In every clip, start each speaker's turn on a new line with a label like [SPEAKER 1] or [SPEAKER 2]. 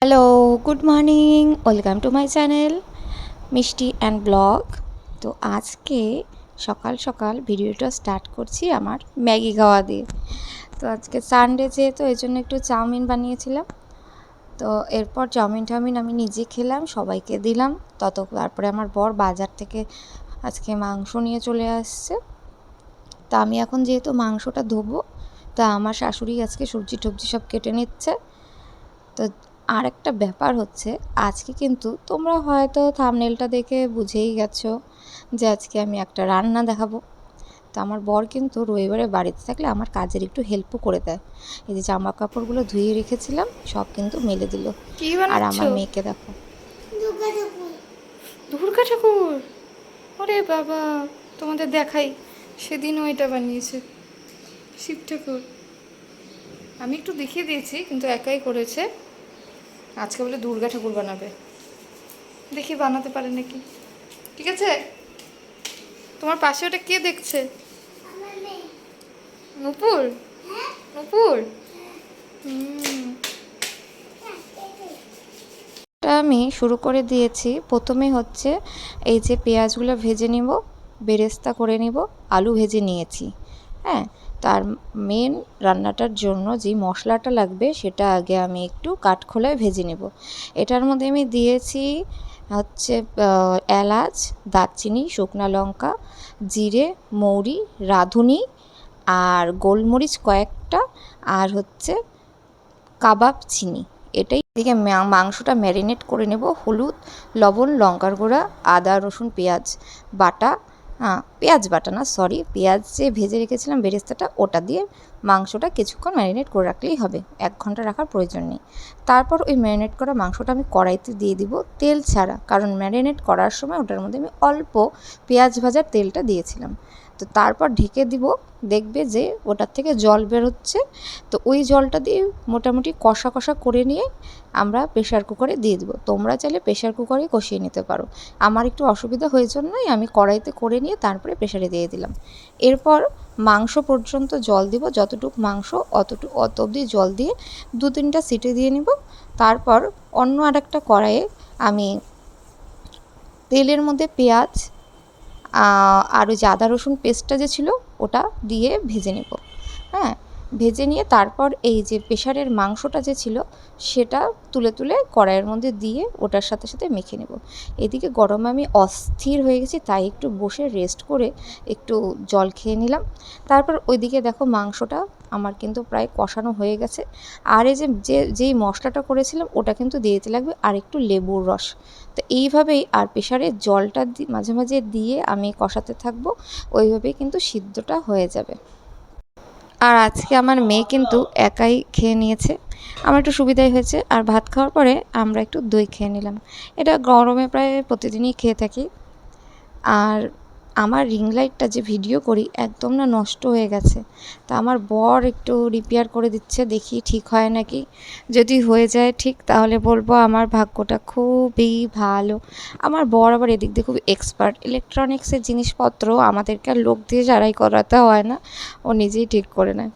[SPEAKER 1] Hello, good morning, welcome to my channel মিষ্টি and blog. তো আজকে সকাল সকাল ভিডিওটা স্টার্ট করছি আমার ম্যাগি খাওয়া দিয়ে। তো আজকে সানডে যেহেতু এই জন্য একটু চাউমিন বানিয়েছিলাম। তো এরপর চাউমিন আমি নিজে খেলাম, সবাইকে দিলাম। তারপরে আমার বর বাজার থেকে আজকে মাংস নিয়ে চলে আসছে। তা আমি এখন যেহেতু মাংসটা ধোবো, তা আমার শাশুড়ি আজকে সবজি টবজি সব কেটে নিচ্ছে। তো আর একটা ব্যাপার হচ্ছে, আজকে কিন্তু তোমরা হয়তো থাম্বনেলটা দেখে বুঝেই গেছো যে আজকে আমি একটা রান্না দেখাবো। তো আমার বর কিন্তু রবিবারে বাড়িতে থাকলে আমার কাজের একটু হেল্পও করে দেয়। এই যে জামা কাপড়গুলো ধুয়ে রেখেছিলাম সব কিন্তু মেলে দিল।
[SPEAKER 2] কি
[SPEAKER 1] আর
[SPEAKER 2] বানাচ্ছ?
[SPEAKER 1] আমার মেয়েকে দেখো,
[SPEAKER 2] দুর্গা ঠাকুর। ওরে বাবা, তোমাদের দেখাই, সেদিনও এটা বানিয়েছে শিব ঠাকুর। আমি একটু দেখিয়ে দিয়েছি কিন্তু একাই করেছে। আজকে বলে দুর্গা ঠাকুর বানাবে, দেখি বানাতে পারে নাকি। ঠিক আছে, তোমার পাশে ওটা কে দেখছে? নুপুর। নুপুর। হুম।
[SPEAKER 1] এটা আমি শুরু করে দিয়েছি। প্রথমে হচ্ছে এই যে পেঁয়াজগুলো ভেজে নিব, বেরেস্তা করে নিব, আলু ভেজে নিয়েছি। হ্যাঁ, তার মেন রান্নাটার জন্য যে মশলাটা লাগবে সেটা আগে আমি একটু কাঠখোলায় ভেজে নেব। এটার মধ্যে আমি দিয়েছি হচ্ছে এলাচ, দারচিনি, শুকনো লঙ্কা, জিরে, মৌরি, রাঁধুনি আর গোলমরিচ কয়েকটা, আর হচ্ছে কাবাব চিনি। এটাই এদিকে মাংসটা ম্যারিনেট করে নেব। হলুদ, লবণ, লঙ্কার গুঁড়া, আদা রসুন পেঁয়াজ বাটা, পেঁয়াজ বাটা না, সরি, পেঁয়াজ যে ভেজে রেখেছিলাম বেরেস্তাটা, ওটা দিয়ে মাংসটা কিছুক্ষণ ম্যারিনেট করে রাখলেই হবে, 1 ঘন্টা রাখার প্রয়োজন নেই। তারপর ওই ম্যারিনেট করা মাংসটা আমি কড়াইতে দিয়ে দিব, তেল ছাড়া, কারণ ম্যারিনেট করার সময় ওটার মধ্যে আমি অল্প পেঁয়াজ ভাজার তেলটা দিয়েছিলাম। তো তারপর ঢেকে দিব, দেখবে যে ওটার থেকে জল বেরোচ্ছে। তো ওই জলটা দিয়ে মোটামুটি কষা কষা করে নিয়ে আমরা প্রেশার কুকারে দিয়ে দেবো। তোমরা চাইলে প্রেশার কুকারে কষিয়ে নিতে পারো। আমার একটু অসুবিধা হয়ে জন্যই আমি কড়াইতে করে নিয়ে তারপরে প্রেশারে দিয়ে দিলাম। এরপর মাংস পর্যন্ত জল দিব, যতটুকু মাংস অত অবধি জল দিয়ে 2-3টা সিটি দিয়ে নিব। তারপর অন্য আরেকটা কড়াইয়ে আমি তেলের মধ্যে পেঁয়াজ আর ওই যে আদা রসুন পেস্টটা যে ছিল ওটা দিয়ে ভেজে নেব। হ্যাঁ, ভেজে নিয়ে তারপর এই যে প্রেশারের মাংসটা যে ছিল সেটা তুলে তুলে কড়াইয়ের মধ্যে দিয়ে ওটার সাথে সাথে মেখে নেব। এদিকে গরমে আমি অস্থির হয়ে গেছি, তাই একটু বসে রেস্ট করে একটু জল খেয়ে নিলাম। তারপর ওইদিকে দেখো মাংসটা আমার কিন্তু প্রায় কষানো হয়ে গেছে। আর এই যেই মশলাটা করেছিলাম ওটা কিন্তু দিয়ে দিতে লাগবে আর একটু লেবুর রস। তো এইভাবেই আর প্রেশারের জলটা মাঝে মাঝে দিয়ে আমি কষাতে থাকবো, ওইভাবেই কিন্তু সিদ্ধটা হয়ে যাবে। আর আজকে আমার মেয়ে কিন্তু একাই খেয়ে নিয়েছে, আমার একটু সুবিধাই হয়েছে। আর ভাত খাওয়ার পরে আমরা একটু দই খেয়ে নিলাম। এটা গরমে প্রায় প্রতিদিনই খেয়ে থাকি। আর আমার রিং লাইটটা যে ভিডিও করি একদম না নষ্ট হয়ে গেছে, তা আমার বর একটু রিপেয়ার করে দিচ্ছে, দেখি ঠিক হয় নাকি। যদি হয়ে যায় ঠিক, তাহলে বলবো আমার ভাগ্যটা খুবই ভালো। আমার বর আবার এদিক দিয়ে খুব এক্সপার্ট, ইলেকট্রনিক্সের জিনিসপত্র আমাদেরকে আর লোক দিয়ে যারাই করাতে হয় না, ও নিজেই ঠিক করে নেয়।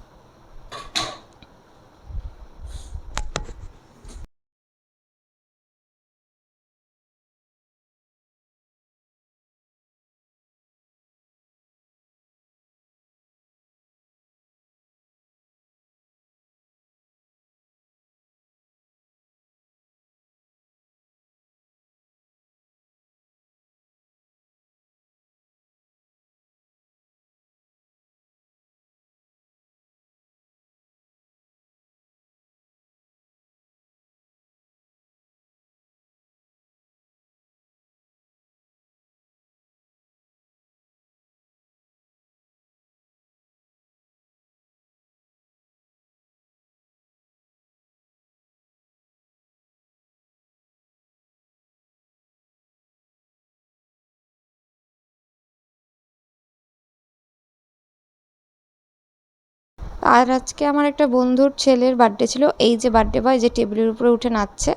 [SPEAKER 1] আর আজকে আমার একটা বন্ধুর ছেলের বার্থডে ছিল, এই যে বার্থডে বয় যে টেবিলের উপরে উঠে নাচছে।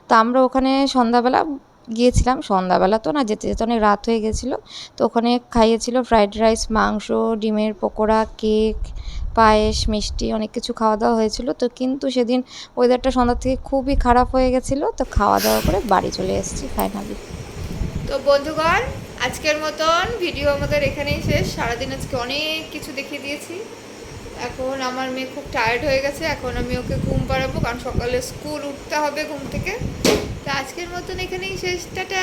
[SPEAKER 1] তো আমরা ওখানে সন্ধ্যাবেলা গিয়েছিলাম, সন্ধ্যাবেলা তো না, যেতে যেতে অনেক রাত হয়ে গেছিলো। তো ওখানে খাইয়েছিল ফ্রাইড রাইস, মাংস, ডিমের পকোড়া, কেক, পায়েস মিষ্টি অনেক কিছু খাওয়া দাওয়া হয়েছিল। তো কিন্তু সেদিন ওয়েদারটা সন্ধ্যা থেকে খুবই খারাপ হয়ে গেছিলো, তো খাওয়া দাওয়া করে বাড়ি চলে এসেছি ফাইনালি।
[SPEAKER 2] তো বন্ধুগণ, আজকের মতন ভিডিও আমাদের এখানেই শেষ। সারাদিন আজকে অনেক কিছু দেখিয়ে দিয়েছি। এখন আমার মেয়ে খুব টায়ার্ড হয়ে গেছে, এখন আমি ওকে ঘুম পাড়াবো, কারণ সকালে স্কুল উঠতে হবে ঘুম থেকে। তো আজকের মতন এখানেই শেষ, টাটা।